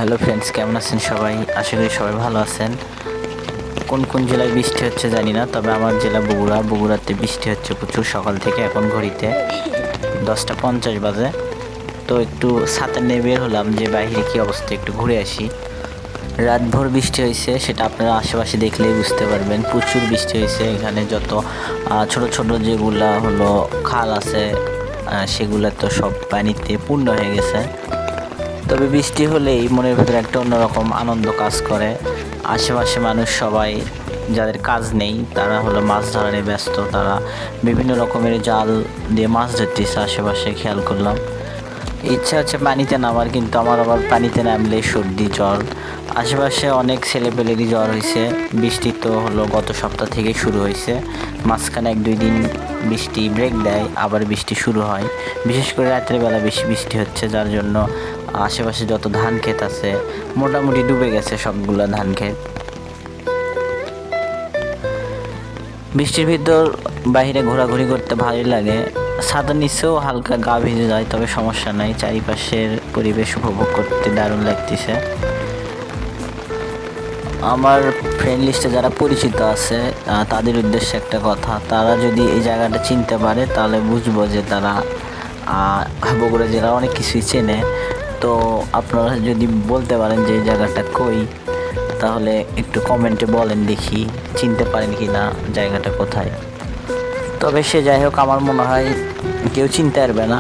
Hello friends, কেমন আছেন সবাই? আশা করি সবাই ভালো আছেন। কোন কোন জেলায় বৃষ্টি হচ্ছে জানি না, তবে আমার জেলা বগুড়াতে বৃষ্টি হচ্ছে প্রচুর সকাল থেকে। এখন ঘড়িতে 10টা 50 বাজে। তো একটু ছাতা নিয়ে বের হলাম যে বাইরে কি অবস্থা, একটু ঘুরে আসি। রাতভর বৃষ্টি হয়েছে, সেটা আপনারা আশেপাশে দেখলেই বুঝতে পারবেন। প্রচুর বৃষ্টি হয়েছে। এখানে যত ছোট ছোট যেগুলা হলো খাল আছে, সেগুলা তো সব পানিতে পূর্ণ হয়ে গেছে। তবে বৃষ্টি হলেই মনের ভেতরে একটা অন্যরকম আনন্দ কাজ করে। আশেপাশে মানুষ সবাই, যাদের কাজ নেই তারা হলো মাছ ধরা নিয়ে ব্যস্ত। তারা বিভিন্ন রকমের জাল দিয়ে মাছ ধরতেছে। আশেপাশে খেয়াল করলাম, ইচ্ছা হচ্ছে পানিতে নামার, কিন্তু আমার আবার পানিতে নামলে সর্দি জ্বর। আশেপাশে অনেক ছেলেপেলেরই জ্বর হয়েছে। বৃষ্টি তো হলো গত সপ্তাহ থেকে শুরু হয়েছে। মাঝখানে 1-2 দিন বৃষ্টি ব্রেক দেয়, আবার বৃষ্টি শুরু হয়। বিশেষ করে রাতের বেলা বেশি বৃষ্টি হচ্ছে, যার জন্য আশেপাশে যত ধান ক্ষেত আছে মোটামুটি ডুবে গেছে সবগুলা ধান ক্ষেত। বৃষ্টির ভিতর বাইরে ঘোরাঘুরি করতে ভালোই লাগে। ছাতার নিচেও হালকা গা ভিজে যায়, তবে সমস্যা নাই। চারিপাশের পরিবেশ উপভোগ করতে দারুণ লাগতেছে। আমার ফ্রেন্ড লিস্টে যারা পরিচিত আছে তাদের উদ্দেশ্যে একটা কথা, তারা যদি এই জায়গাটা চিনতে পারে তাহলে বুঝবো যে তারা বগুড়া জেলার অনেক কিছুই চেনে। তো আপনারা যদি বলতে পারেন যে এই জায়গাটা কই, তাহলে একটু কমেন্টে বলেন দেখি চিনতে পারেন কি না জায়গাটা কোথায়। তবে সে যাই হোক, আমার মনে হয় কেউ চিনতে পারবে না।